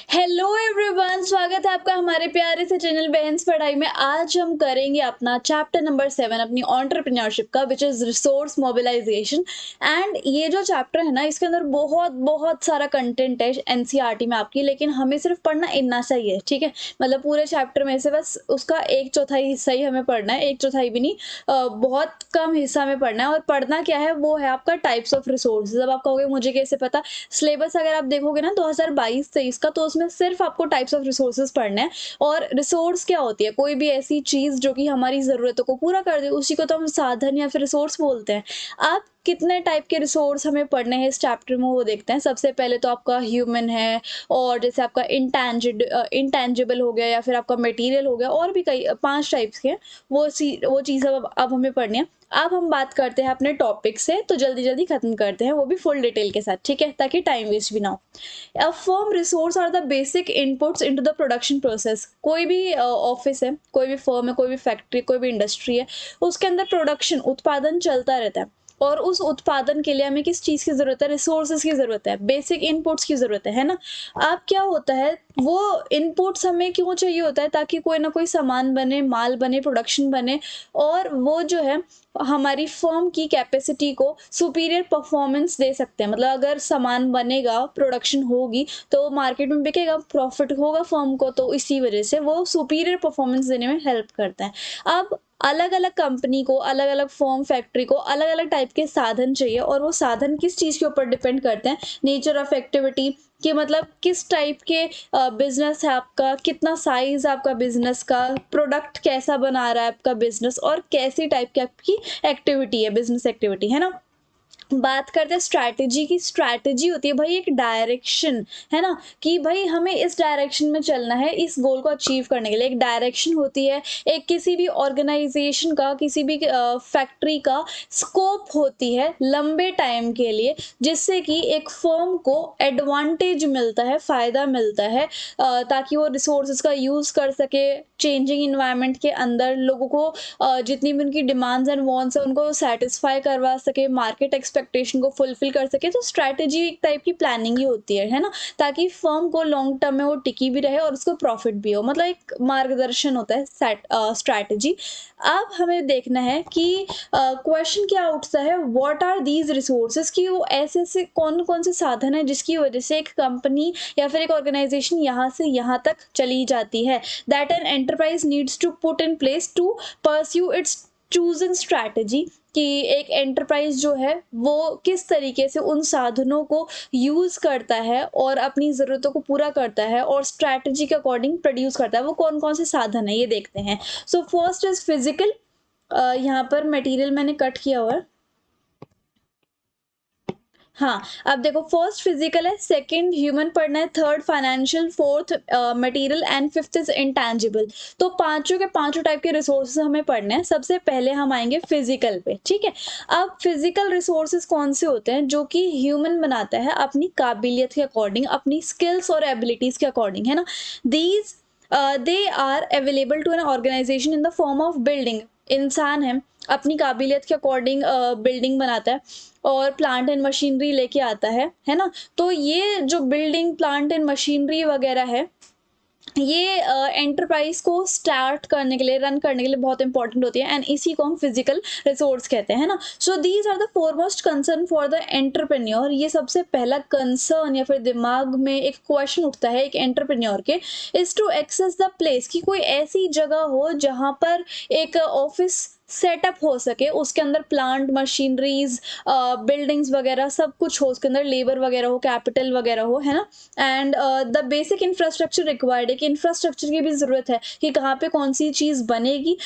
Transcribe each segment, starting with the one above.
Hello everyone, स्वागत है आपका हमारे प्यारे से चैनल बहन्स पढ़ाई में। आज हम करेंगे अपना चैप्टर नंबर 7 अपनी एंटरप्रेन्योरशिप का, which is resource mobilisation. And ये जो चैप्टर है ना, इसके अंदर बहुत बहुत सारा कंटेंट है एनसीईआरटी में आपकी, लेकिन हमें सिर्फ पढ़ना इतना चाहिए, ठीक है। मतलब पूरे चैप्टर में से बस उसका एक चौथाई हिस्सा ही हमें पढ़ना है, एक चौथाई भी नहीं, बहुत कम हिस्सा हमें पढ़ना है। और पढ़ना क्या है, वो है आपका टाइप्स ऑफ रिसोर्सेज। अब आप कहोगे मुझे कैसे पता, सिलेबस अगर आप देखोगे ना 2022-23 का, तो उसमें सिर्फ आपको टाइप्स ऑफ रिसोर्सेज पढ़ने हैं। और रिसोर्स क्या होती है, कोई भी ऐसी चीज जो कि हमारी जरूरतों को पूरा कर दे, उसी को तो हम साधन या फिर रिसोर्स बोलते हैं। आप कितने टाइप के रिसोर्स हमें पढ़ने हैं इस चैप्टर में, वो देखते हैं। सबसे पहले तो आपका ह्यूमन है, और जैसे आपका इंटेंजिबल हो गया, या फिर आपका मटेरियल हो गया, और भी कई 5 टाइप्स के हैं। वो चीज़ अब हमें पढ़नी है। अब हम बात करते हैं अपने टॉपिक से, तो जल्दी जल्दी खत्म करते हैं, वो भी फुल डिटेल के साथ, ठीक है, ताकि टाइम वेस्ट भी ना हो। A firm resource are the basic inputs into the production process। कोई भी ऑफिस है, कोई भी फर्म है, कोई भी फैक्ट्री, कोई भी इंडस्ट्री है, उसके अंदर प्रोडक्शन उत्पादन चलता रहता है। और उस उत्पादन के लिए हमें किस चीज़ की ज़रूरत है, रिसोर्सेज की ज़रूरत है, बेसिक इनपुट्स की ज़रूरत है ना। अब क्या होता है, वो इनपुट्स हमें क्यों चाहिए होता है, ताकि कोई ना कोई सामान बने, माल बने, प्रोडक्शन बने, और वो जो है हमारी फर्म की कैपेसिटी को सुपीरियर परफॉर्मेंस दे सकते हैं। मतलब अगर सामान बनेगा, प्रोडक्शन होगी, तो मार्केट में बिकेगा, प्रॉफिट होगा फर्म को, तो इसी वजह से वो सुपीरियर परफॉर्मेंस देने में हेल्प करता है। अब अलग अलग कंपनी को, अलग अलग फर्म फैक्ट्री को अलग अलग टाइप के साधन चाहिए, और वो साधन किस चीज़ के ऊपर डिपेंड करते हैं, नेचर ऑफ एक्टिविटी, कि मतलब किस टाइप के बिजनेस है आपका, कितना साइज है आपका बिजनेस का, प्रोडक्ट कैसा बना रहा है आपका बिजनेस, और कैसी टाइप की आपकी एक्टिविटी है, बिजनेस एक्टिविटी है ना। बात करते हैं स्ट्रैटेजी की। स्ट्रैटेजी होती है भाई एक डायरेक्शन, है ना, कि भाई हमें इस डायरेक्शन में चलना है इस गोल को अचीव करने के लिए। एक डायरेक्शन होती है, एक किसी भी ऑर्गेनाइजेशन का, किसी भी फैक्ट्री का स्कोप होती है लंबे टाइम के लिए, जिससे कि एक फर्म को एडवांटेज मिलता है, फ़ायदा मिलता है, ताकि वो रिसोर्सेज का यूज़ कर सके चेंजिंग इन्वायरमेंट के अंदर, लोगों को जितनी भी उनकी डिमांड्स एंड वांट्स है उनको सेटिस्फाई करवा सके, मार्केट एक्सपेक्टेशन को फुलफिल कर सके। तो स्ट्रैटेजी एक टाइप की प्लानिंग ही होती है ना, ताकि फर्म को लॉन्ग टर्म में वो टिकी भी रहे और उसको प्रॉफिट भी हो। मतलब एक मार्गदर्शन होता है स्ट्रैटेजी। अब हमें देखना है कि क्वेश्चन क्या उठता है, व्हाट आर दीज रिसोर्सेज, कि वो ऐसे ऐसे कौन कौन से साधन है जिसकी वजह से एक कंपनी या फिर एक ऑर्गेनाइजेशन यहाँ से यहाँ तक चली जाती है, that an enterprise needs to put in place to pursue its chosen strategy. कि एक एंटरप्राइज जो है वो किस तरीके से उन साधनों को यूज करता है और अपनी ज़रूरतों को पूरा करता है, और स्ट्रैटेजी के अकॉर्डिंग प्रोड्यूस करता है। वो कौन कौन से साधन है ये देखते हैं। So first is physical. यहाँ पर मटेरियल मैंने कट किया हुआ है। हाँ, अब देखो, फर्स्ट फिजिकल है, सेकंड ह्यूमन पढ़ना है, third financial, fourth material, and fifth is intangible. तो पांचों के पांचों टाइप के रिसोर्सेज हमें पढ़ने हैं। सबसे पहले हम आएंगे फिजिकल पे, ठीक है। अब फिजिकल रिसोर्सेज कौन से होते हैं, जो कि ह्यूमन बनाता है अपनी काबिलियत के अकॉर्डिंग, अपनी स्किल्स और एबिलिटीज के अकॉर्डिंग, है ना। These they are available to an organisation in the form of building. इंसान है, अपनी काबिलियत के अकॉर्डिंग बिल्डिंग बनाता है, और प्लांट एंड मशीनरी लेके आता है ना। तो ये जो बिल्डिंग, प्लांट एंड मशीनरी वगैरह है, ये एंटरप्राइज को स्टार्ट करने के लिए, रन करने के लिए बहुत इंपॉर्टेंट होती है, एंड इसी को हम फिजिकल रिसोर्स कहते हैं ना। So these are the foremost concern for the entrepreneur. ये सबसे पहला कंसर्न या फिर दिमाग में एक क्वेश्चन उठता है एक एंटरप्रेन्योर के, is to access the place, कि कोई ऐसी जगह हो जहाँ पर एक ऑफिस सेटअप हो सके, उसके अंदर प्लांट, मशीनरीज, बिल्डिंग्स वगैरह सब कुछ हो, उसके अंदर लेबर वगैरह हो, कैपिटल वगैरह हो, है ना। And the basic infrastructure required है, कि इंफ्रास्ट्रक्चर की भी ज़रूरत है, कि कहाँ पे कौन सी चीज़ बनेगी,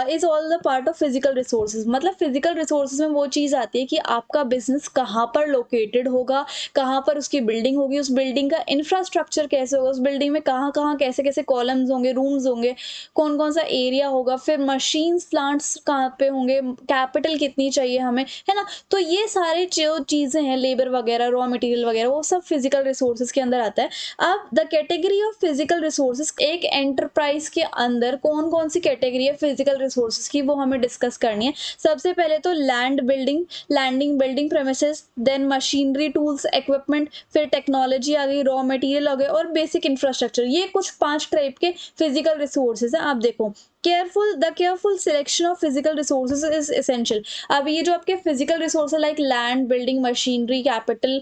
is all the part of physical resources. मतलब फिजिकल रिसोर्सेज में वो चीज़ आती है कि आपका बिजनेस कहाँ पर लोकेटेड होगा, कहाँ पर उसकी बिल्डिंग होगी, उस बिल्डिंग का इंफ्रास्ट्रक्चर कैसे होगा, उस बिल्डिंग में कहाँ कहाँ कैसे कैसे कॉलम्स होंगे, रूम्स होंगे, कौन कौन सा एरिया होगा, फिर मशीन्स, प्लांट्स कहाँ पे होंगे, कैपिटल कितनी चाहिए हमें, है ना। तो ये सारे जो चीज़ें हैं, लेबर वगैरह, रॉ मटेरियल वगैरह, वो सब फिजिकल रिसोर्सेज के अंदर आता है। अब the category of physical resources, एक एंटरप्राइज के अंदर कौन कौन सी कैटेगरी है फिजिकल रिसोर्सेज की, वो हमें डिस्कस करनी है। सबसे पहले तो land building, landing building premises, then machinery tools equipment, फिर टेक्नोलॉजी आ गई, रॉ मटेरियल आ गए और बेसिक इंफ्रास्ट्रक्चर। ये कुछ 5 टाइप के फिजिकल रिसोर्सेज हैं। आप देखो, careful selection of physical resources is essential. अब ये जो आपके फिजिकल रिसोर्स है, like land building machinery capital,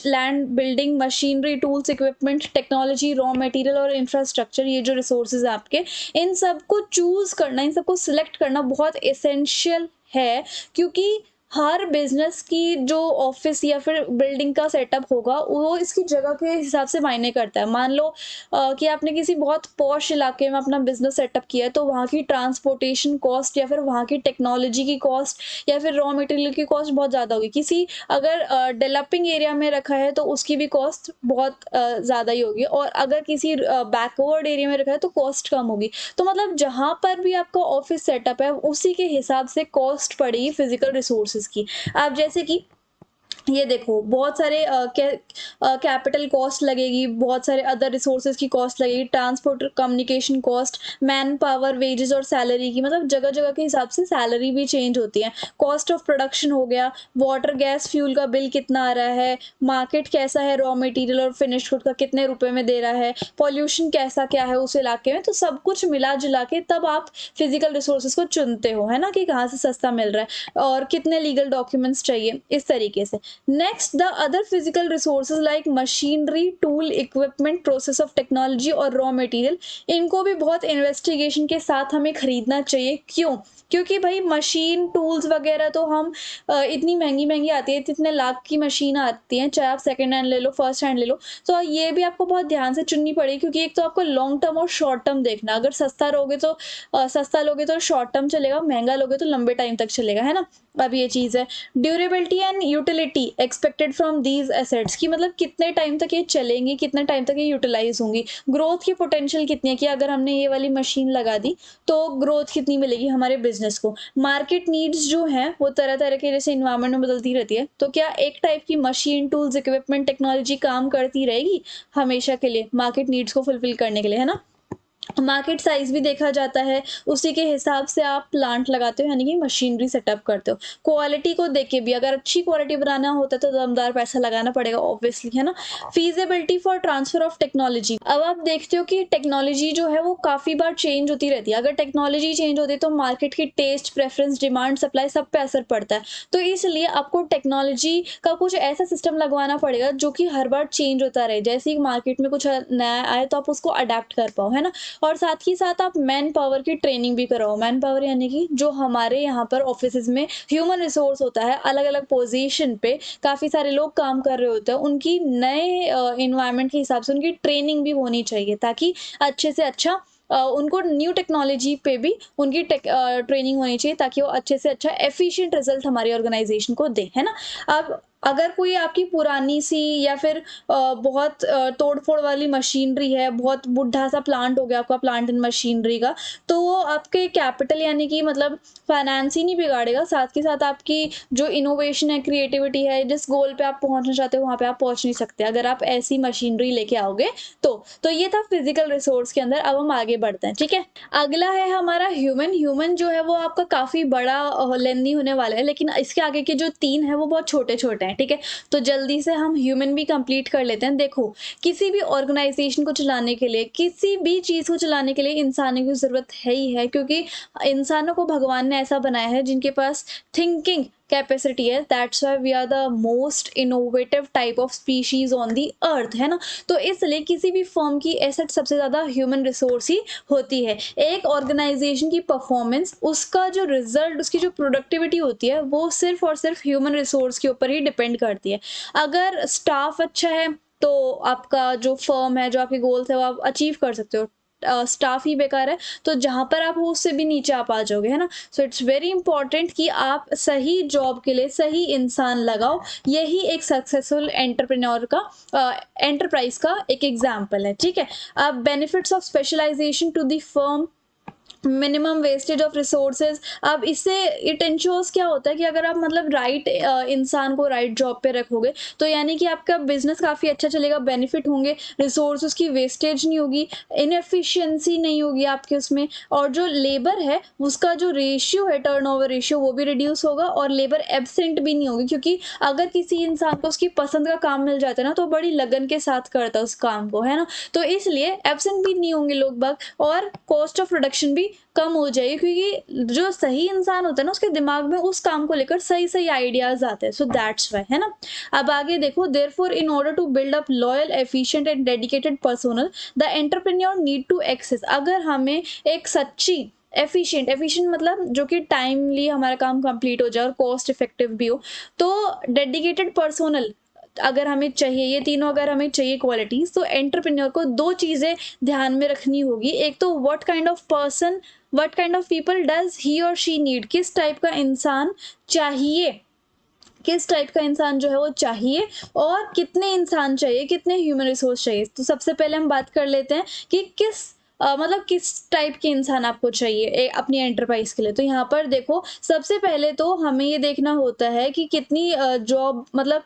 land building machinery tools equipment technology raw material और इंफ्रास्ट्रक्चर, ये जो रिसोर्सेज है आपके, इन सबको चूज करना, इन सबको सिलेक्ट करना बहुत एसेंशियल है। क्योंकि हर बिजनेस की जो ऑफिस या फिर बिल्डिंग का सेटअप होगा, वो इसकी जगह के हिसाब से मायने करता है। मान लो कि आपने किसी बहुत पॉश इलाके में अपना बिजनेस सेटअप किया है, तो वहाँ की ट्रांसपोर्टेशन कॉस्ट या फिर वहाँ की टेक्नोलॉजी की कॉस्ट या फिर रॉ मटेरियल की कॉस्ट बहुत ज़्यादा होगी। किसी अगर डेवलपिंग एरिया में रखा है तो उसकी भी कॉस्ट बहुत ज़्यादा ही होगी, और अगर किसी बैकवर्ड एरिया में रखा है तो कॉस्ट कम होगी। तो मतलब जहाँ पर भी आपका ऑफिस सेटअप है, उसी के हिसाब से कॉस्ट पड़ेगी फिजिकल रिसोर्सेज की। आप जैसे कि ये देखो, बहुत सारे कैपिटल कॉस्ट लगेगी, बहुत सारे अदर रिसोर्सेज की कॉस्ट लगेगी, transport communication cost, man power, wages और सैलरी की, मतलब जगह जगह के हिसाब से सैलरी भी चेंज होती है। कॉस्ट ऑफ प्रोडक्शन हो गया, वाटर गैस फ्यूल का बिल कितना आ रहा है, मार्केट कैसा है रॉ मटेरियल और फिनिश गुड का, कितने रुपए में दे रहा है, पॉल्यूशन कैसा क्या है उस इलाके में। तो सब कुछ मिला जुला के तब आप फिजिकल रिसोर्सेज को चुनते हो, है ना, कि कहाँ से सस्ता मिल रहा है और कितने लीगल डॉक्यूमेंट्स चाहिए, इस तरीके से। Next, the other physical resources like machinery tool equipment process of technology और रॉ मटेरियल, इनको भी बहुत इन्वेस्टिगेशन के साथ हमें खरीदना चाहिए। क्यों? क्योंकि भाई मशीन टूल्स वगैरह तो हम इतनी महंगी महंगी आती है, इतने लाख की मशीन आती हैं, चाहे आप सेकंड हैंड ले लो फर्स्ट हैंड ले लो। तो ये भी आपको बहुत ध्यान से चुननी पड़ेगी, क्योंकि एक तो आपको लॉन्ग टर्म और शॉर्ट टर्म देखना। अगर सस्ता लोगे तो शॉर्ट टर्म चलेगा, महंगा लोगे तो लंबे टाइम तक चलेगा, है ना। अब ये चीज़ है। Durability and utility expected from these assets की, मतलब कितने टाइम तक ये चलेंगी, कितने टाइम तक ये यूटिलाइज होंगी। ग्रोथ की पोटेंशियल कितनी है, कि अगर हमने ये वाली मशीन लगा दी तो ग्रोथ कितनी मिलेगी हमारे बिजनेस को। मार्केट नीड्स जो हैं वो तरह तरह के, जैसे इन्वायरमेंट में बदलती रहती है, तो क्या एक टाइप की मशीन टूल्स इक्विपमेंट टेक्नोलॉजी काम करती रहेगी हमेशा के लिए मार्केट नीड्स को फुलफिल करने के लिए, है ना। मार्केट साइज भी देखा जाता है, उसी के हिसाब से आप प्लांट लगाते हो, यानी कि मशीनरी सेटअप करते हो। क्वालिटी को देख के भी, अगर अच्छी क्वालिटी बनाना होता है तो दमदार पैसा लगाना पड़ेगा ऑब्वियसली, है ना। Feasibility for transfer of technology, अब आप देखते हो कि टेक्नोलॉजी जो है वो काफ़ी बार चेंज होती रहती है। अगर टेक्नोलॉजी चेंज होती है तो मार्केट की टेस्ट, प्रेफरेंस, डिमांड, सप्लाई सब पे असर पड़ता है। तो इसलिए आपको टेक्नोलॉजी का कुछ ऐसा सिस्टम लगवाना पड़ेगा जो कि हर बार चेंज होता रहे। जैसे ही मार्केट में कुछ नया आए तो आप उसको अडेप्ट कर पाओ, है ना। और साथ ही साथ आप मैन पावर की ट्रेनिंग भी कराओ। मैन पावर यानी कि जो हमारे यहाँ पर ऑफिस में ह्यूमन रिसोर्स होता है, अलग अलग पोजीशन पे काफ़ी सारे लोग काम कर रहे होते हैं, उनकी नए इन्वायरमेंट के हिसाब से उनकी ट्रेनिंग भी होनी चाहिए, ताकि अच्छे से अच्छा उनको न्यू टेक्नोलॉजी पे भी उनकी ट्रेनिंग होनी चाहिए, ताकि वो अच्छे से अच्छा एफिशिएंट रिजल्ट हमारी ऑर्गेनाइजेशन को दे, है ना। अब अगर कोई आपकी पुरानी सी या फिर बहुत तोड़-फोड़ वाली मशीनरी है, बहुत बुढ़ा सा प्लांट हो गया आपका, प्लांट एंड मशीनरी का, तो वो आपके कैपिटल यानी कि मतलब फाइनेंस ही नहीं बिगाड़ेगा, साथ के साथ आपकी जो इनोवेशन है, क्रिएटिविटी है, जिस गोल पे आप पहुँचना चाहते हो वहाँ पे आप पहुँच नहीं सकते, अगर आप ऐसी मशीनरी लेके आओगे तो। तो ये था फिजिकल रिसोर्स के अंदर। अब हम आगे बढ़ते हैं, ठीक है। अगला है हमारा ह्यूमन। ह्यूमन जो है वो आपका काफ़ी बड़ा लेंदी होने वाला है, लेकिन इसके आगे के जो 3 है वो बहुत छोटे-छोटे हैं, ठीक है। तो जल्दी से हम ह्यूमन भी कंप्लीट कर लेते हैं। देखो, किसी भी ऑर्गेनाइजेशन को चलाने के लिए, किसी भी चीज़ को चलाने के लिए इंसानों की ज़रूरत है ही है, क्योंकि इंसानों को भगवान ने ऐसा बनाया है जिनके पास थिंकिंग कैपेसिटी है। That's why we are the most innovative type of species on the earth, है ना। तो इसलिए किसी भी फर्म की एसेट सबसे ज़्यादा ह्यूमन रिसोर्स ही होती है। एक ऑर्गेनाइजेशन की परफॉर्मेंस, उसका जो रिजल्ट, उसकी जो प्रोडक्टिविटी होती है, वो सिर्फ और सिर्फ ह्यूमन रिसोर्स के ऊपर ही डिपेंड करती है। अगर स्टाफ अच्छा है तो आपका जो फर्म है, जो आपके गोल्स है, वो आप अचीव कर सकते हो। स्टाफ ही बेकार है तो जहाँ पर आप हो उससे भी नीचे आप आ जाओगे, है ना। सो इट्स वेरी इंपॉर्टेंट कि आप सही जॉब के लिए सही इंसान लगाओ। यही एक सक्सेसफुल एंटरप्रेन्योर का एंटरप्राइज का एक एग्जाम्पल है, ठीक है। अब benefits of specialisation to the firm, minimum wastage of resources. अब इससे इट इंश्योर्स क्या होता है कि अगर आप मतलब राइट इंसान को राइट जॉब पे रखोगे तो यानी कि आपका बिजनेस काफ़ी अच्छा चलेगा, बेनिफिट होंगे, रिसोर्सेज की वेस्टेज नहीं होगी, इनएफिशिएंसी नहीं होगी आपके उसमें, और जो लेबर है उसका जो रेशियो है, टर्नओवर रेशियो, वो भी रिड्यूस होगा और लेबर एब्सेंट भी नहीं होगी, क्योंकि अगर किसी इंसान को उसकी पसंद का काम मिल जाता है ना तो बड़ी लगन के साथ करता है उस काम को, है ना। तो इसलिए एब्सेंट भी नहीं होंगे लोग बाग, और कॉस्ट ऑफ प्रोडक्शन भी कम हो जाएगी, क्योंकि जो सही इंसान होता है ना उसके दिमाग में उस काम को लेकर सही सही आइडियाज आते हैं। सो दैट्स वाई, है ना। अब आगे देखो, therefore in order to build up loyal, efficient and dedicated personnel, the entrepreneur need to access. अगर हमें एक सच्ची एफिशिएंट मतलब जो कि टाइमली हमारा काम कंप्लीट हो जाए और कॉस्ट इफेक्टिव भी हो, तो डेडिकेटेड पर्सोनल अगर हमें चाहिए, ये तीनों अगर हमें चाहिए क्वालिटीज, तो एंटरप्रेन्योर को दो चीजें ध्यान में रखनी होगी। एक तो what kind of person, what kind of people does he और शी नीड, किस टाइप का इंसान चाहिए, किस टाइप का इंसान जो है वो चाहिए, और कितने इंसान चाहिए, कितने ह्यूमन रिसोर्स चाहिए। तो सबसे पहले हम बात कर लेते हैं कि मतलब किस टाइप के इंसान आपको चाहिए अपनी एंटरप्राइज के लिए। तो यहाँ पर देखो, सबसे पहले तो हमें ये देखना होता है कि कितनी जॉब, मतलब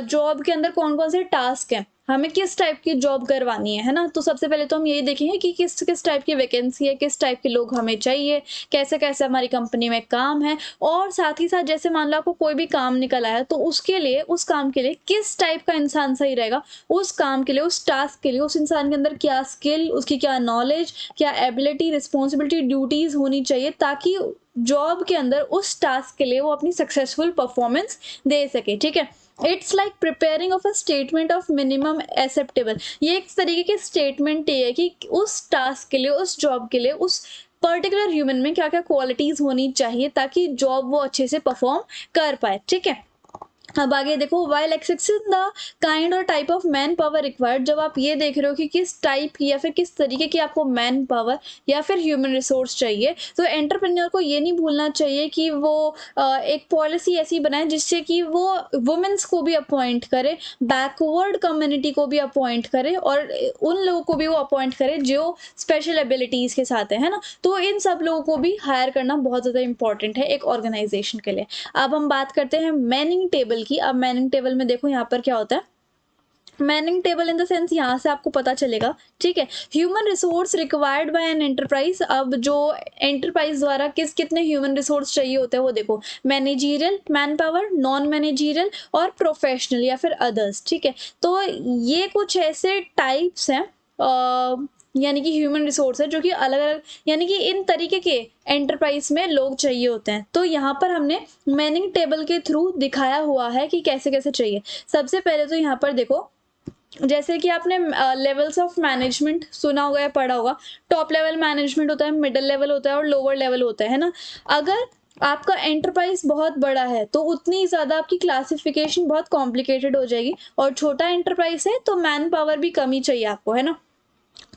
जॉब के अंदर कौन कौन से टास्क हैं, हमें किस टाइप की जॉब करवानी है ना। तो सबसे पहले तो हम यही देखेंगे कि किस किस टाइप की वैकेंसी है, किस टाइप के लोग हमें चाहिए, कैसे कैसे हमारी कंपनी में काम है, और साथ ही साथ जैसे मान लो आपको कोई भी काम निकल आया तो उसके लिए, उस काम के लिए किस टाइप का इंसान सही रहेगा, उस काम के लिए, उस टास्क के लिए उस इंसान के अंदर क्या स्किल, उसकी क्या नॉलेज, क्या एबिलिटी, रिस्पॉन्सिबिलिटी, ड्यूटीज होनी चाहिए, ताकि जॉब के अंदर उस टास्क के लिए वो अपनी सक्सेसफुल परफॉर्मेंस दे सके। ठीक है, it's like preparing of a statement of minimum acceptable. ये एक तरीके की स्टेटमेंट है कि उस टास्क के लिए, उस जॉब के लिए, उस पर्टिकुलर ह्यूमन में क्या क्या क्वालिटीज होनी चाहिए ताकि जॉब वो अच्छे से परफॉर्म कर पाए। ठीक है, अब आगे देखो, वाइल एक्सेसिंग द काइंड और type of man power required. जब आप ये देख रहे हो कि किस टाइप की या फिर किस तरीके की आपको मैन पावर या फिर ह्यूमन रिसोर्स चाहिए, तो एंटरप्रेन्योर को ये नहीं भूलना चाहिए कि वो एक पॉलिसी ऐसी बनाए जिससे कि वो वुमेन्स को भी अपॉइंट करे, बैकवर्ड कम्युनिटी को भी अपॉइंट करे, और उन लोगों को भी वो अपॉइंट करे जो स्पेशल एबिलिटीज़ के साथ है ना। तो इन सब लोगों को भी हायर करना बहुत ज़्यादा इंपॉर्टेंट है एक ऑर्गेनाइजेशन के लिए। अब हम बात करते हैं मैनिंग टेबल की। अब मैनिंग टेबल में देखो यहाँ पर क्या होता है, Manning table in the sense, यहाँ से आपको पता चलेगा, ठीक है, human resource required by an enterprise. अब जो एंटरप्राइज द्वारा कितने ह्यूमन रिसोर्स चाहिए होते हैं वो देखो, managerial man power, non managerial और प्रोफेशनल या फिर अदर्स। ठीक है, तो ये कुछ ऐसे टाइप्स हैं यानी कि ह्यूमन रिसोर्स है जो कि अलग अलग, यानी कि इन तरीके के एंटरप्राइज में लोग चाहिए होते हैं। तो यहाँ पर हमने मैनिंग टेबल के थ्रू दिखाया हुआ है कि कैसे कैसे चाहिए। सबसे पहले तो यहाँ पर देखो, जैसे कि आपने लेवल्स ऑफ मैनेजमेंट सुना होगा या पढ़ा होगा, टॉप लेवल मैनेजमेंट होता है, मिडिल लेवल होता है और लोअर लेवल होता है ना। अगर आपका एंटरप्राइज बहुत बड़ा है तो उतनी ज़्यादा आपकी क्लासिफिकेशन बहुत कॉम्प्लिकेटेड हो जाएगी, और छोटा एंटरप्राइज है तो मैन पावर भी कम ही चाहिए आपको, है ना।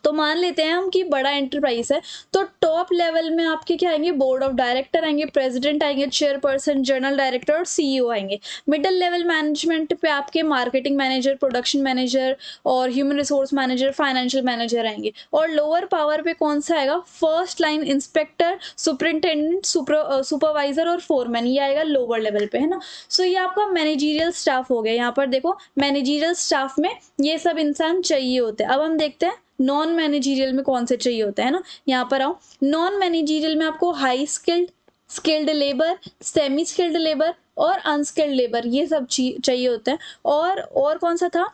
तो मान लेते हैं हम कि बड़ा एंटरप्राइज है, तो टॉप लेवल में आपके क्या आएंगे, बोर्ड ऑफ डायरेक्टर आएंगे, प्रेसिडेंट आएंगे, चेयरपर्सन, जनरल डायरेक्टर और सीईओ आएंगे। मिडिल लेवल मैनेजमेंट पे आपके मार्केटिंग मैनेजर, प्रोडक्शन मैनेजर और human resource manager, financial manager आएंगे। और लोअर पावर पे कौन सा आएगा, first line inspector, superintendent, supervisor और फोरमैन, ये आएगा लोअर लेवल पे, है ना। सो ये आपका मैनेजरियल स्टाफ हो गया। यहाँ पर देखो, मैनेजरियल स्टाफ में ये सब इंसान चाहिए होते हैं। अब हम देखते हैं नॉन मैनेजरियल में कौन से चाहिए होते हैं ना। यहाँ पर आओ, नॉन मैनेजरियल में आपको high skilled, skilled labour, semi skilled labour और अनस्किल्ड लेबर, ये सब चाहिए होते हैं। और कौन सा था,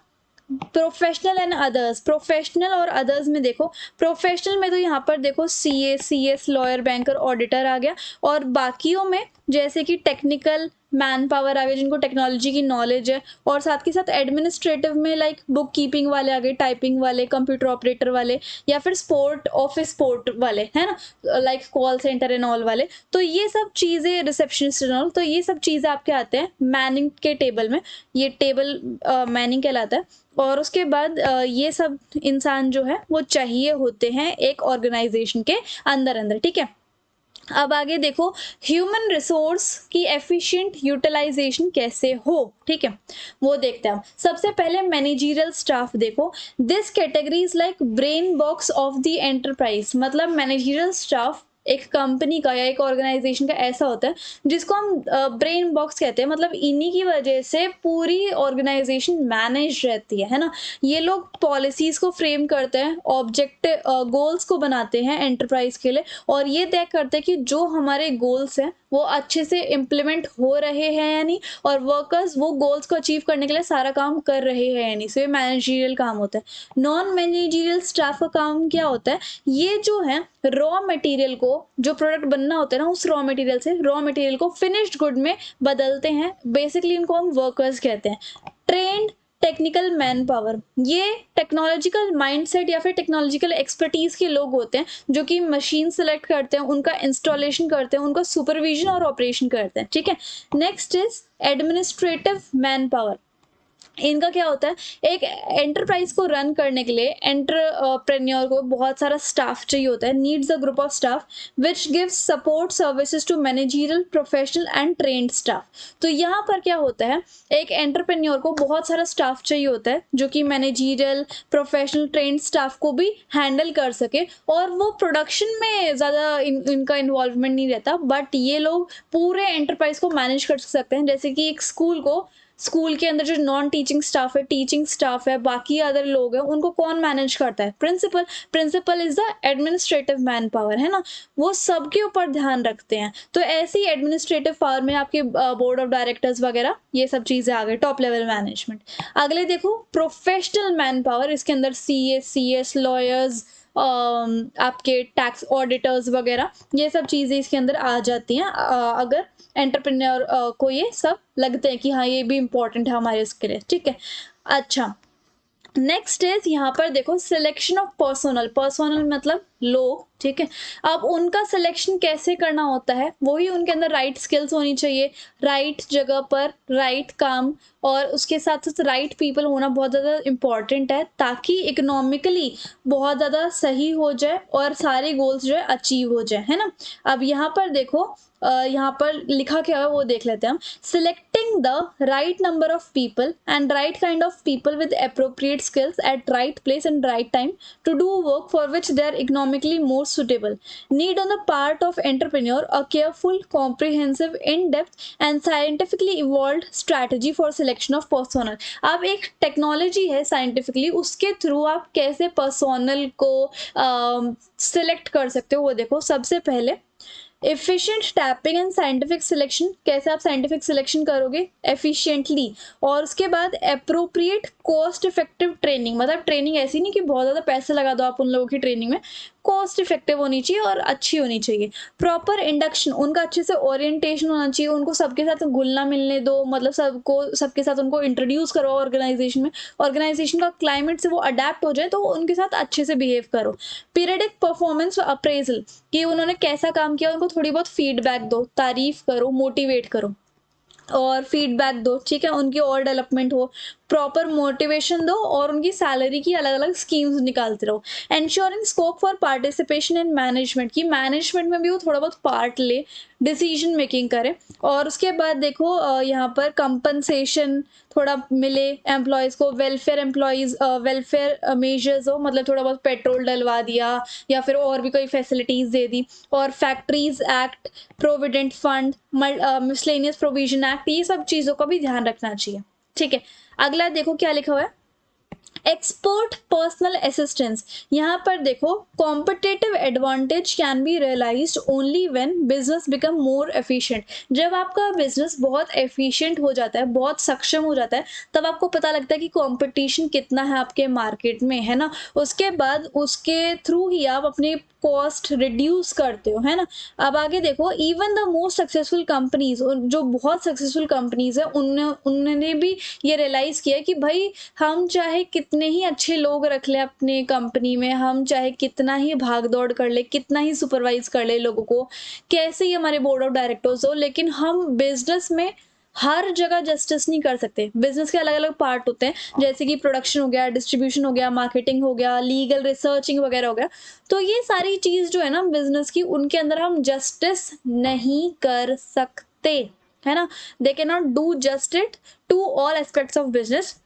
प्रोफेशनल एंड अदर्स। प्रोफेशनल और अदर्स में देखो, प्रोफेशनल में तो यहाँ पर देखो CA, CS, lawyer, banker, auditor आ गया, और बाकियों में जैसे कि टेक्निकल मैन पावर आ गया जिनको टेक्नोलॉजी की नॉलेज है, और साथ के साथ एडमिनिस्ट्रेटिव में लाइक बुक कीपिंग वाले आ गए, टाइपिंग वाले, कंप्यूटर ऑपरेटर वाले, या फिर स्पोर्ट ऑफिस स्पोर्ट वाले, है ना, like call centre and all वाले। तो ये सब चीज़ें, रिसेप्शनिस्ट एंड ऑल, तो ये सब चीज़ें आपके आते हैं मैनिंग के टेबल में। ये टेबल मैनिंग कहलाता है। और उसके बाद ये सब इंसान जो है वो चाहिए होते हैं एक ऑर्गेनाइजेशन के अंदर। ठीक है, अब आगे देखो, ह्यूमन रिसोर्स की एफिशिएंट यूटिलाइजेशन कैसे हो। ठीक है, वो देखते हैं हम। सबसे पहले मैनेजरियल स्टाफ देखो, this category is like brain box of the enterprise. मतलब मैनेजरियल स्टाफ एक कंपनी का या एक ऑर्गेनाइजेशन का ऐसा होता है जिसको हम ब्रेन बॉक्स कहते हैं, मतलब इन्हीं की वजह से पूरी ऑर्गेनाइजेशन मैनेज रहती है ना। ये लोग पॉलिसीज को फ्रेम करते हैं, ऑब्जेक्टिव गोल्स को बनाते हैं एंटरप्राइज के लिए, और ये तय करते हैं कि जो हमारे गोल्स हैं वो अच्छे से इम्प्लीमेंट हो रहे हैं या नहीं, और वर्कर्स वो गोल्स को अचीव करने के लिए सारा काम कर रहे हैं या नहीं। सो ये मैनेजरियल काम होता है। नॉन मैनेजरियल स्टाफ का काम क्या होता है, ये जो है रॉ मटेरियल को, जो प्रोडक्ट बनना होता है ना, उस रॉ मटेरियल से रॉ मटेरियल को फिनिश्ड गुड में बदलते हैं। बेसिकली इनको हम वर्कर्स कहते हैं। ट्रेंड टेक्निकल मैन पावर, ये टेक्नोलॉजिकल माइंडसेट या फिर टेक्नोलॉजिकल एक्सपर्टीज के लोग होते हैं जो कि मशीन सेलेक्ट करते हैं, उनका इंस्टॉलेशन करते हैं, उनका सुपरविजन और ऑपरेशन करते हैं, ठीक है। Next is administrative man power. इनका क्या होता है, एक एंटरप्राइज को रन करने के लिए एंटरप्रेन्योर को बहुत सारा स्टाफ चाहिए होता है, needs a group of staff which gives support services to managerial professional and trained staff. तो यहाँ पर क्या होता है, एक एंटरप्रेन्योर को बहुत सारा स्टाफ चाहिए होता है जो कि मैनेजरियल प्रोफेशनल ट्रेन्ड स्टाफ को भी हैंडल कर सके, और वो प्रोडक्शन में ज़्यादा इनका इन्वॉल्वमेंट नहीं रहता, बट ये लोग पूरे एंटरप्राइज को मैनेज कर सकते हैं। जैसे कि एक स्कूल के अंदर जो नॉन टीचिंग स्टाफ है, टीचिंग स्टाफ है, बाकी अदर लोग हैं, उनको कौन मैनेज करता है, principal is the administrative manpower, है ना, वो सबके ऊपर ध्यान रखते हैं। तो ऐसी एडमिनिस्ट्रेटिव पावर में आपके बोर्ड ऑफ डायरेक्टर्स वगैरह ये सब चीजें आ गई, टॉप लेवल मैनेजमेंट। अगले देखो प्रोफेशनल मैन पावर, इसके अंदर CS लॉयर्स, आपके टैक्स ऑडिटर्स वगैरह, ये सब चीज़ें इसके अंदर आ जाती हैं। अगर एंटरप्रेन्योर को ये सब लगते हैं कि हाँ ये भी इम्पोर्टेंट है हमारे इसके लिए, ठीक है। अच्छा, नेक्स्ट इज यहाँ पर देखो सिलेक्शन ऑफ पर्सोनल मतलब लोग, ठीक है। अब उनका सिलेक्शन कैसे करना होता है, वही उनके अंदर राइट स्किल्स होनी चाहिए, राइट जगह पर राइट काम, और उसके साथ साथ राइट पीपल होना बहुत ज़्यादा इम्पॉर्टेंट है, ताकि इकोनॉमिकली बहुत ज़्यादा सही हो जाए और सारे गोल्स जो है अचीव हो जाए, है ना। अब यहाँ पर देखो यहाँ पर लिखा क्या है वो देख लेते हैं हम। Selecting the right number of people and right kind of people with appropriate skills at right place and right time to do work for which they are economically more suitable. Need on the part of entrepreneur a careful, comprehensive, in-depth and scientifically evolved strategy for selection of personnel. अब एक technology है scientifically, उसके through आप कैसे personnel को select कर सकते हो वो देखो। सबसे पहले efficient tapping and scientific selection, कैसे आप साइंटिफिक सिलेक्शन करोगे एफिशिएंटली, और उसके बाद अप्रोप्रिएट कॉस्ट इफेक्टिव ट्रेनिंग, मतलब ट्रेनिंग ऐसी नहीं कि बहुत ज़्यादा पैसे लगा दो आप उन लोगों की ट्रेनिंग में, कॉस्ट इफेक्टिव होनी चाहिए और अच्छी होनी चाहिए। प्रॉपर इंडक्शन, उनका अच्छे से ओरिएंटेशन होना चाहिए, उनको सबके साथ घुलना मिलने दो, मतलब सबके साथ उनको इंट्रोड्यूस करो ऑर्गेनाइजेशन में, ऑर्गेनाइजेशन का क्लाइमेट से वो अडेप्ट हो जाए तो उनके साथ अच्छे से बिहेव करो। पीरियडिक परफॉर्मेंस अप्रेजल, कि उन्होंने कैसा काम किया उनको थोड़ी बहुत फीडबैक दो, तारीफ करो, मोटिवेट करो और फीडबैक दो, ठीक है, उनकी और डेवलपमेंट हो, प्रॉपर मोटिवेशन दो और उनकी सैलरी की अलग अलग स्कीम्स निकालते रहो। Ensuring scope for participation in management, की मैनेजमेंट में भी वो थोड़ा बहुत पार्ट ले, डिसीजन मेकिंग करे। और उसके बाद देखो यहाँ पर कंपनसेशन थोड़ा मिले एम्प्लॉयज़ को, वेलफेयर मेजर्स हो, मतलब थोड़ा बहुत पेट्रोल डलवा दिया या फिर और भी कोई फैसिलिटीज़ दे दी, और factories act, provident fund, miscellaneous provision act, ये सब चीज़ों का भी ध्यान रखना चाहिए, ठीक है। अगला देखो क्या लिखा हुआ है, एक्सपोर्ट पर्सनल असिस्टेंस। यहाँ पर देखो competitive advantage can be realised only when business become more efficient. जब आपका बिजनेस बहुत एफिशिएंट हो जाता है, बहुत सक्षम हो जाता है, तब आपको पता लगता है कि कंपटीशन कितना है आपके मार्केट में, है ना। उसके बाद उसके थ्रू ही आप अपने कॉस्ट रिड्यूस करते हो, है ना। अब आगे देखो, even the most successful companies, जो बहुत सक्सेसफुल कंपनीज है उन्होंने भी ये रियलाइज़ किया कि भाई हम चाहे कितने ही अच्छे लोग रख ले अपने कंपनी में, हम चाहे कितना ही भाग दौड़ कर ले, कितना ही सुपरवाइज कर ले लोगों को, कैसे ही हमारे बोर्ड ऑफ डायरेक्टर्स हो, लेकिन हम बिजनेस में हर जगह जस्टिस नहीं कर सकते। बिजनेस के अलग अलग पार्ट होते हैं, जैसे कि प्रोडक्शन हो गया, डिस्ट्रीब्यूशन हो गया, मार्केटिंग हो गया, लीगल रिसर्चिंग वगैरह हो गया। तो ये सारी चीज़ जो है ना बिजनेस की, उनके अंदर हम जस्टिस नहीं कर सकते, है ना। They can not do justice to all aspects of business.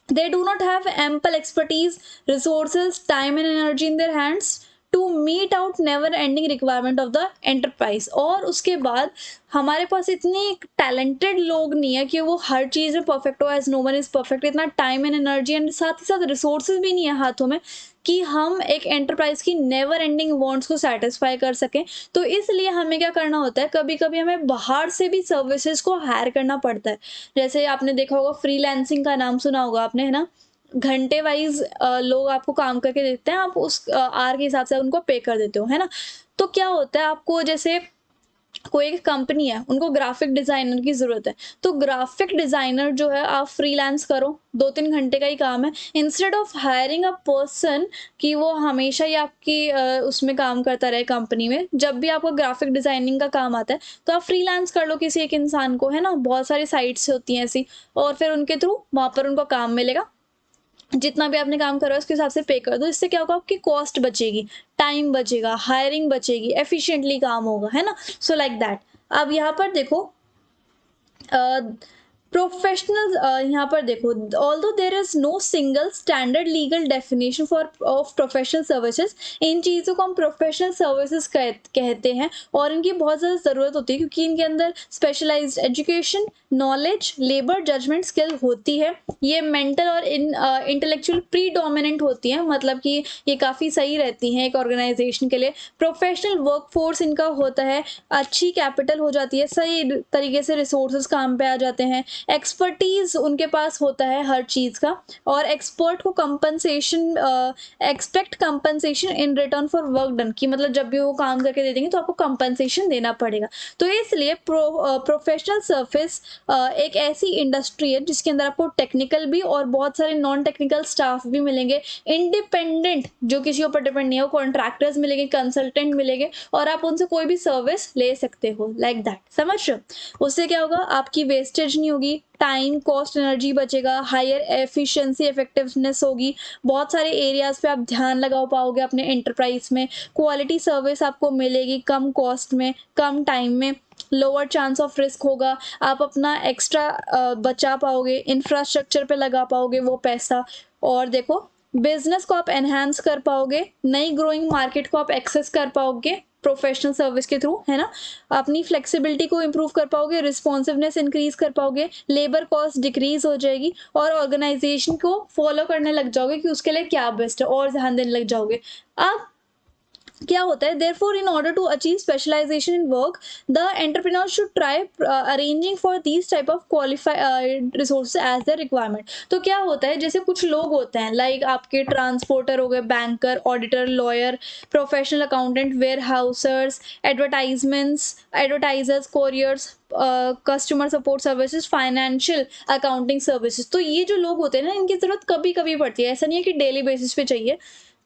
They do not have ample expertise, resources, time and energy in their hands to meet out never ending requirement of the enterprise. और उसके बाद हमारे पास इतनी talented लोग नहीं है कि वो हर चीज़ में परफेक्ट हो, as no one is perfect. इतना टाइम एंड एनर्जी एंड साथ ही साथ रिसोर्सेज भी नहीं है हाथों में कि हम एक एंटरप्राइज की नेवर एंडिंग वांट्स को सेटिस्फाई कर सकें। तो इसलिए हमें क्या करना होता है, कभी कभी हमें बाहर से भी सर्विसेज को हायर करना पड़ता है। जैसे आपने देखा होगा, फ्रीलांसिंग का नाम सुना होगा आपने, है ना। घंटे वाइज लोग आपको काम करके देते हैं, आप उस आर के हिसाब से उनको पे कर देते हो, है ना। तो क्या होता है, आपको जैसे कोई एक कंपनी है, उनको ग्राफिक डिजाइनर की जरूरत है, तो ग्राफिक डिजाइनर जो है आप फ्रीलांस करो, 2-3 घंटे का ही काम है। Instead of hiring a person कि वो हमेशा ही आपकी उसमें काम करता रहे कंपनी में, जब भी आपको ग्राफिक डिजाइनिंग का काम आता है तो आप फ्रीलांस कर लो किसी एक इंसान को, है ना। बहुत सारी साइट्स होती हैं ऐसी, और फिर उनके थ्रू वहां पर उनको काम मिलेगा, जितना भी आपने काम करा है उसके हिसाब से पे कर दो। इससे क्या होगा, आपकी कॉस्ट बचेगी, टाइम बचेगा, हायरिंग बचेगी, एफिशिएंटली काम होगा, है ना। So like that. अब यहाँ पर देखो, प्रोफेशनल, यहाँ पर देखो, although there is no single standard legal definition for of professional services. इन चीज़ों को हम प्रोफेशनल सर्विसेज कहते हैं, और इनकी बहुत ज़्यादा ज़रूरत होती है क्योंकि इनके अंदर specialised education, knowledge, labour, judgement skill होती है। ये मेंटल और इंटेलेक्चुअल प्रीडोमिनेंट होती हैं, मतलब कि ये काफ़ी सही रहती हैं एक ऑर्गेनाइजेशन के लिए। प्रोफेशनल वर्कफोर्स इनका होता है, अच्छी कैपिटल हो जाती है, सही तरीके से रिसोर्सेज काम पे आ जाते हैं, एक्सपर्टीज उनके पास होता है हर चीज़ का, और एक्सपर्ट को compensation, expect compensation in return for work done, की मतलब जब भी वो काम करके दे देंगे तो आपको कंपनसेशन देना पड़ेगा। तो इसलिए प्रोफेशनल सर्विस एक ऐसी इंडस्ट्री है जिसके अंदर आपको टेक्निकल भी और बहुत सारे नॉन टेक्निकल स्टाफ भी मिलेंगे, इंडिपेंडेंट जो किसी ऊपर डिपेंड नहीं है, कॉन्ट्रैक्टर्स मिलेंगे, कंसल्टेंट मिलेंगे, और आप उनसे कोई भी सर्विस ले सकते हो, लाइक दैट। समझ रहे हो? उससे क्या होगा, आपकी वेस्टेज नहीं होगी, टाइम, कॉस्ट, एनर्जी बचेगा, हायर एफिशिएंसी, इफेक्टिवनेस होगी, बहुत सारे एरियाज पे आप ध्यान लगा पाओगे अपने एंटरप्राइज में, क्वालिटी सर्विस आपको मिलेगी कम कॉस्ट में, कम टाइम में, लोअर चांस ऑफ रिस्क होगा, आप अपना एक्स्ट्रा बचा पाओगे, इंफ्रास्ट्रक्चर पे लगा पाओगे वो पैसा, और देखो बिजनेस को आप एनहांस कर पाओगे, नई ग्रोइंग मार्केट को आप एक्सेस कर पाओगे प्रोफेशनल सर्विस के थ्रू, है ना। अपनी फ्लेक्सिबिलिटी को इंप्रूव कर पाओगे, रिस्पॉन्सिवनेस इंक्रीज कर पाओगे, लेबर कॉस्ट डिक्रीज हो जाएगी, और ऑर्गेनाइजेशन को फॉलो करने लग जाओगे कि उसके लिए क्या बेस्ट है, और ध्यान देने लग जाओगे। अब क्या होता है, therefore in order to achieve specialization in work, the entrepreneur should try arranging for these type of qualified resources as their requirement। तो क्या होता है, जैसे कुछ लोग होते हैं, लाइक आपके ट्रांसपोर्टर हो गए, banker, auditor, lawyer, professional accountant, warehousers, advertisers, couriers, customer support services, financial accounting services. तो ये जो लोग होते हैं ना, इनकी जरूरत कभी कभी पड़ती है, ऐसा नहीं है कि डेली बेसिस पे चाहिए।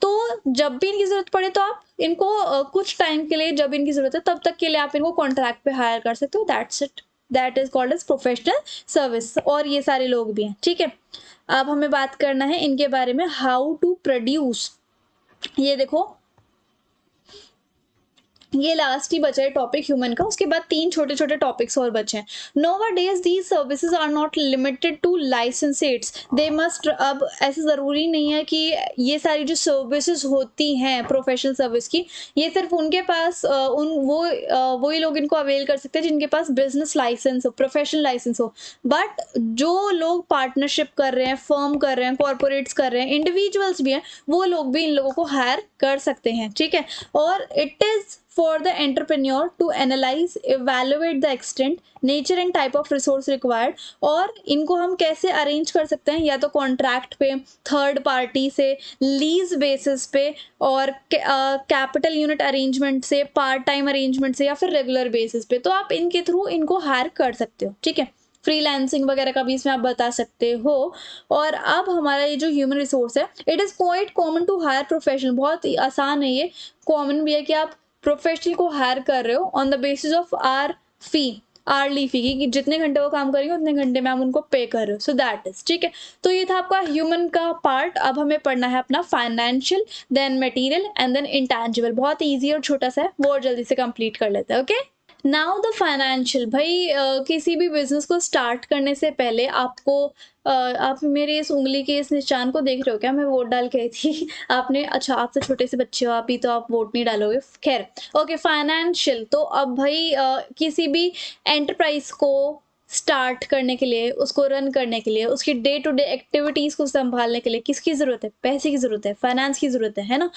तो जब भी इनकी ज़रूरत पड़े तो आप इनको कुछ टाइम के लिए, जब इनकी ज़रूरत है तब तक के लिए आप इनको कॉन्ट्रैक्ट पे हायर कर सकते हो। That's it, that is called as professional service, और ये सारे लोग भी हैं, ठीक है। अब हमें बात करना है इनके बारे में, हाउ टू प्रोड्यूस। ये देखो, ये लास्ट ही बचा है टॉपिक ह्यूमन का, उसके बाद 3 छोटे छोटे टॉपिक्स और बचे हैं। Nowadays these services are not limited to licensed, they must. अब ऐसे ज़रूरी नहीं है कि ये सारी जो सर्विसेज होती हैं प्रोफेशनल सर्विस की, ये सिर्फ उनके पास वही लोग इनको अवेल कर सकते हैं जिनके पास बिजनेस लाइसेंस हो, प्रोफेशनल लाइसेंस हो। बट जो लोग पार्टनरशिप कर रहे हैं, फर्म कर रहे हैं, कॉर्पोरेट्स कर रहे हैं, इंडिविजुअल्स भी हैं, वो लोग भी इन लोगों को हायर कर सकते हैं, ठीक है। और it is for the entrepreneur to analyze, evaluate the extent, nature and type of resource required। और इनको हम कैसे अरेंज कर सकते हैं, या तो कॉन्ट्रैक्ट पे, थर्ड पार्टी से, लीज बेसिस पे, और कैपिटल यूनिट अरेंजमेंट से, पार्ट टाइम अरेंजमेंट से, या फिर रेगुलर बेसिस पे। तो आप इनके थ्रू इनको हायर कर सकते हो, ठीक है। फ्रीलांसिंग वगैरह का भी इसमें आप बता सकते हो। और अब हमारा ये जो ह्यूमन रिसोर्स है, it is quite common to hire professional. बहुत ही आसान है, ये कॉमन भी है कि आप प्रोफेशनल को हायर कर रहे हो on the basis of hourly fee, कि जितने घंटे वो काम करेंगे उतने घंटे में आप उनको पे कर रहे हो। सो दैट इज, ठीक है। तो ये था आपका ह्यूमन का पार्ट। अब हमें पढ़ना है अपना financial, then material, and then intangible. बहुत ईजी और छोटा सा है, वो और जल्दी से कंप्लीट कर लेते हैं, ओके। नाउ द फाइनेंशियल भाई किसी भी बिजनेस को स्टार्ट करने से पहले आपको आप मेरे इस उंगली के इस निशान को देख रहे हो क्या? मैं वोट डाल के आई थी आपने अच्छा आप तो छोटे से बच्चे हो, आप ही तो आप वोट नहीं डालोगे। खैर ओके फाइनेंशियल तो अब भाई किसी भी एंटरप्राइज को स्टार्ट करने के लिए, उसको रन करने के लिए, उसकी डे टू डे एक्टिविटीज को संभालने के लिए किसकी जरूरत है? पैसे की जरूरत है, फाइनेंस की जरूरत है ना?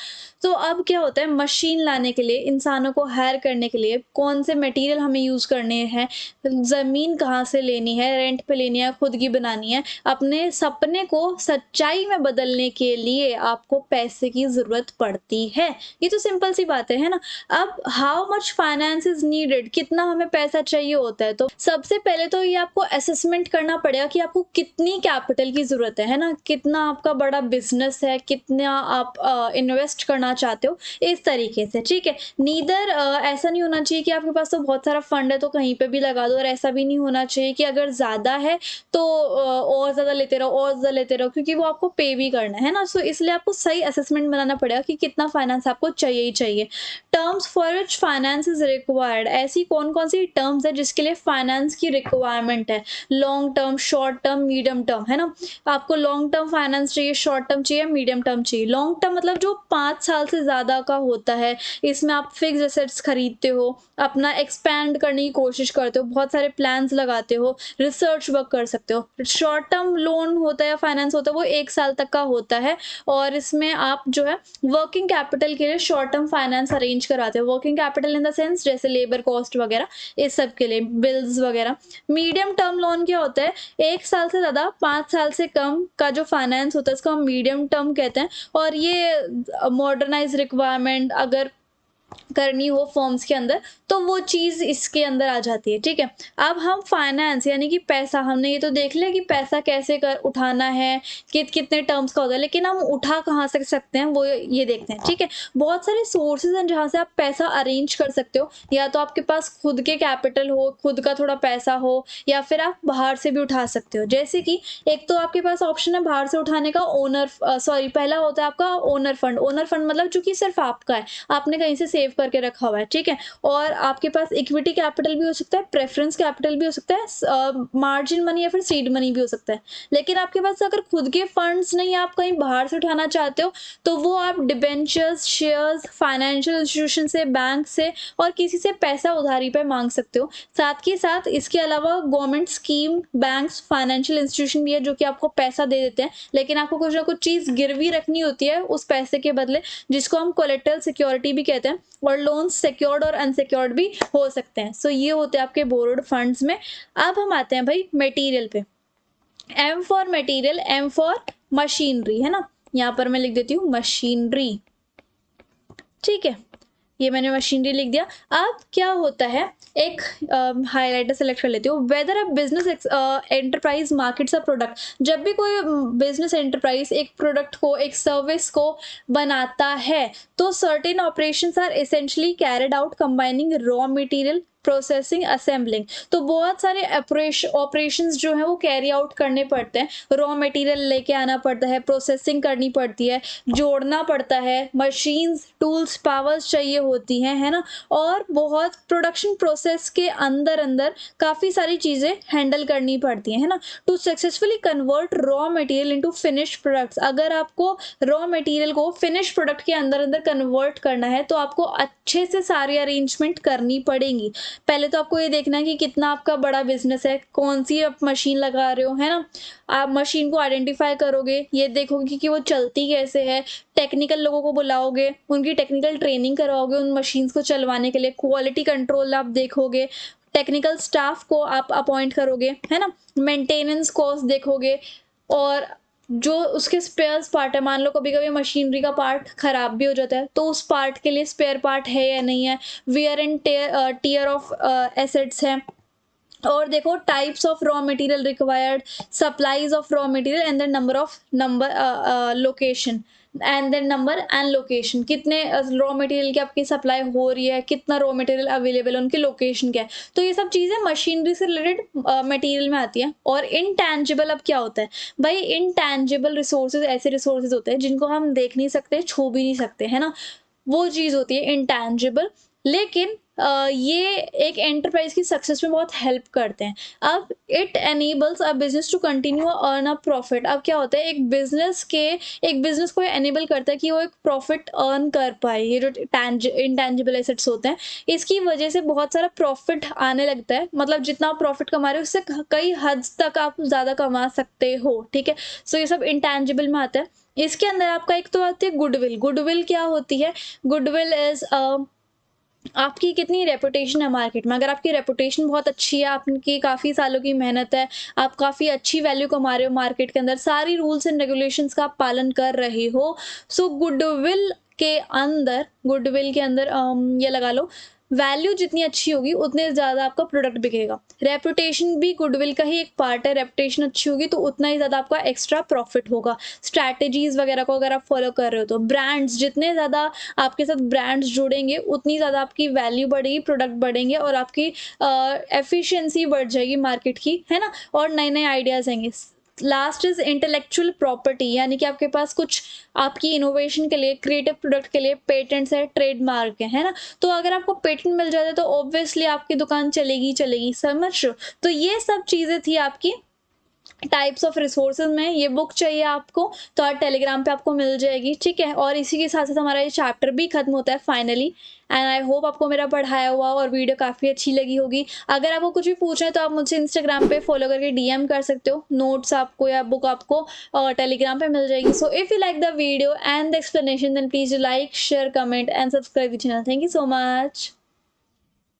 तो अब क्या होता है, मशीन लाने के लिए, इंसानों को हायर करने के लिए कौन से मटेरियल हमें यूज़ करने हैं, ज़मीन कहाँ से लेनी है, रेंट पे लेनी है, खुद की बनानी है, अपने सपने को सच्चाई में बदलने के लिए आपको पैसे की ज़रूरत पड़ती है। ये तो सिंपल सी बात है ना? अब how much finance is needed, कितना हमें पैसा चाहिए होता है? तो सबसे पहले तो ये आपको असेसमेंट करना पड़ेगा कि आपको कितनी कैपिटल की ज़रूरत है ना? कितना आपका बड़ा बिज़नेस है, कितना आप इन्वेस्ट करना चाहते हो, इस तरीके से, ठीक है? नीदर ऐसा नहीं होना चाहिए कि आपके पास तो बहुत सारा फंड है तो कहीं पे भी लगा दो, और ऐसा भी नहीं होना चाहिए कि अगर ज़्यादा है तो और ज़्यादा लेते रहो और ज़्यादा लेते रहो, क्योंकि वो आपको पे भी करना है ना? सो इसलिए आपको सही असेसमेंट बनाना पड़ेगा कि कितना फाइनेंस आपको चाहिए ही चाहिए। Terms for which finance is required, ऐसी कौन-कौन सी टर्म्स है जिसके लिए फाइनेंस की रिक्वायरमेंट है? Long term, short term, medium term, है ना? आपको लॉन्ग टर्म फाइनेंस चाहिए, शॉर्ट टर्म चाहिए, मीडियम टर्म चाहिए। लॉन्ग टर्म मतलब जो 5 साल से ज़्यादा का होता है, इसमें आप फिक्स्ड एसेट्स खरीदते हो, अपना एक्सपैंड करने की कोशिश करते हो, बहुत सारे प्लान्स लगाते हो, रिसर्च वर्क कर सकते हो। शॉर्ट टर्म लोन होता है या फाइनेंस होता है वो 1 साल तक का होता है, और इसमें आप जो है वर्किंग कैपिटल के लिए शॉर्ट टर्म फाइनेंस अरेंज कराते हो। Working capital in the sense जैसे लेबर कॉस्ट वगैरह, इस सब के लिए, बिल्स वगैरह। मीडियम टर्म लोन क्या होता है? 1 साल से ज़्यादा 5 साल से कम का जो फाइनेंस होता है इसको हम मीडियम टर्म कहते हैं, और ये मॉडर्नाइज रिक्वायरमेंट अगर करनी हो फॉर्म्स के अंदर तो वो चीज़ इसके अंदर आ जाती है, ठीक है? अब हम फाइनेंस यानी कि पैसा, हमने ये तो देख लिया कि पैसा कैसे कर उठाना है, कितने टर्म्स का होता है, लेकिन हम उठा कहाँ से सकते हैं वो ये देखते हैं, ठीक है? बहुत सारे सोर्सेज हैं जहाँ से आप पैसा अरेंज कर सकते हो, या तो आपके पास खुद के कैपिटल हो, खुद का थोड़ा पैसा हो, या फिर आप बाहर से भी उठा सकते हो। जैसे कि एक तो आपके पास ऑप्शन है बाहर से उठाने का, पहला होता है आपका ओनर फंड। ओनर फंड मतलब जो कि सिर्फ आपका है, आपने कहीं से सेव करके रखा हुआ है, ठीक है? और आपके पास इक्विटी कैपिटल भी हो सकता है, प्रेफरेंस कैपिटल भी हो सकता है, मार्जिन मनी या फिर सीड मनी भी हो सकता है। लेकिन आपके पास अगर खुद के फंड्स नहीं, आप कहीं बाहर से उठाना चाहते हो, तो वो आप डिबेंचर्स, शेयर्स, फाइनेंशियल इंस्टीट्यूशन से, बैंक से और किसी से पैसा उधारी पे मांग सकते हो। साथ के साथ इसके अलावा government scheme, banks, financial institution भी है जो कि आपको पैसा दे देते हैं, लेकिन आपको कुछ ना कुछ चीज़ गिरवी रखनी होती है उस पैसे के बदले, जिसको हम कोलेटरल सिक्योरिटी भी कहते हैं, और लोन सिक्योर्ड और अनसिक्योर्ड भी हो सकते हैं। सो ये होते हैं आपके बोरोड फंड्स में। अब हम आते हैं भाई मटेरियल पे। M for material, M for machinery, है ना? यहाँ पर मैं लिख देती हूँ मशीनरी, ठीक है? ये मैंने मशीनरी लिख दिया। अब क्या होता है, एक हाइलाइटर सेलेक्ट कर लेती हूँ। Weather a business enterprise markets a product, जब भी कोई बिजनेस एंटरप्राइज एक प्रोडक्ट को, एक सर्विस को बनाता है, तो certain operations are essentially carried out combining raw material, processing, assembling. तो बहुत सारे ऑपरेशंस जो हैं वो कैरी आउट करने पड़ते हैं। रॉ मटेरियल लेके आना पड़ता है, प्रोसेसिंग करनी पड़ती है, जोड़ना पड़ता है, मशीन्स, टूल्स, पावर्स चाहिए होती हैं, है ना? और बहुत प्रोडक्शन प्रोसेस के अंदर अंदर काफ़ी सारी चीज़ें हैंडल करनी पड़ती हैं, है ना? To successfully convert raw material into finished products, अगर आपको रॉ मटेरियल को फिनिश प्रोडक्ट के अंदर अंदर कन्वर्ट करना है तो आपको अच्छे से सारी अरेंजमेंट करनी पड़ेगी। पहले तो आपको ये देखना है कि कितना आपका बड़ा बिजनेस है, कौन सी आप मशीन लगा रहे हो, है ना? आप मशीन को आइडेंटिफाई करोगे, ये देखोगे कि वो चलती कैसे है, टेक्निकल लोगों को बुलाओगे, उनकी टेक्निकल ट्रेनिंग करवाओगे उन मशीन्स को चलवाने के लिए, क्वालिटी कंट्रोल आप देखोगे, टेक्निकल स्टाफ को आप अपॉइंट करोगे, है ना? मेंटेनेंस कॉस्ट देखोगे, और जो उसके स्पेयर्स पार्ट है, मान लो कभी-कभी मशीनरी का पार्ट खराब भी हो जाता है, तो उस पार्ट के लिए स्पेयर पार्ट है या नहीं है, wear and tear of assets हैं, और देखो types of raw material required, supplies of raw material and the number location, and then number and location, कितने रॉ मटेरियल की आपकी सप्लाई हो रही है, कितना रॉ मटेरियल अवेलेबल है, उनकी लोकेशन क्या है। तो ये सब चीज़ें मशीनरी से रिलेटेड मटेरियल में आती हैं। और इनटैंजिबल अब क्या होता है भाई? इनटैंजिबल रिसोर्सेज ऐसे रिसोर्सेज होते हैं जिनको हम देख नहीं सकते, छू भी नहीं सकते, है ना? वो चीज़ होती है इनटैंजिबल। लेकिन ये एक एंटरप्राइज की सक्सेस में बहुत हेल्प करते हैं। अब it enables a business to continue earn a profit. अब क्या होता है, एक बिजनेस को एनेबल करता है कि वो एक प्रॉफिट अर्न कर पाए। ये जो इंटेंजिबल एसेट्स होते हैं, इसकी वजह से बहुत सारा प्रॉफिट आने लगता है। मतलब जितना आप प्रॉफिट कमा रहे हो उससे कई हद तक आप ज़्यादा कमा सकते हो, ठीक है। सो ये सब इंटेंजिबल में आता है। इसके अंदर आपका एक तो आती है गुडविल। गुडविल क्या होती है? गुडविल इज आपकी कितनी रेपुटेशन है मार्केट में। अगर आपकी रेपुटेशन बहुत अच्छी है, आपकी काफ़ी सालों की मेहनत है, आप काफ़ी अच्छी वैल्यू कमा रहे हो मार्केट के अंदर, सारी रूल्स एंड रेगुलेशंस का आप पालन कर रहे हो, सो गुडविल के अंदर ये लगा लो, वैल्यू जितनी अच्छी होगी उतने ज़्यादा आपका प्रोडक्ट बिकेगा। रेपुटेशन भी गुडविल का ही एक पार्ट है। रेपुटेशन अच्छी होगी तो उतना ही ज़्यादा आपका एक्स्ट्रा प्रॉफिट होगा। स्ट्रैटेजीज वगैरह को अगर आप फॉलो कर रहे हो तो ब्रांड्स, जितने ज़्यादा आपके साथ ब्रांड्स जुड़ेंगे उतनी ज़्यादा आपकी वैल्यू बढ़ेगी, प्रोडक्ट बढ़ेंगे और आपकी एफिशिएंसी बढ़ जाएगी मार्केट की, है ना। और नए नए आइडियाज़ आएंगे। लास्ट इज इंटेलेक्चुअल प्रॉपर्टी, यानी कि आपके पास कुछ आपकी इनोवेशन के लिए, क्रिएटिव प्रोडक्ट के लिए पेटेंट्स है, ट्रेडमार्क है ना। तो अगर आपको पेटेंट मिल जाता है तो ऑब्वियसली आपकी दुकान चलेगी चलेगी, समझ रहे हो। तो ये सब चीज़ें थी आपकी टाइप्स ऑफ रिसोर्सेज में। ये बुक चाहिए आपको तो आज टेलीग्राम पे आपको मिल जाएगी, ठीक है। और इसी के साथ साथ हमारा ये चैप्टर भी खत्म होता है फाइनली। एंड आई होप आपको मेरा पढ़ाया हुआ और वीडियो काफ़ी अच्छी लगी होगी। अगर आपको कुछ भी पूछना है तो आप मुझसे इंस्टाग्राम पे फॉलो करके डीएम कर सकते हो। नोट्स आपको या बुक आपको टेलीग्राम पे मिल जाएगी। So if you like the video and the explanation then please like, share, comment and subscribe the channel. Thank you so much.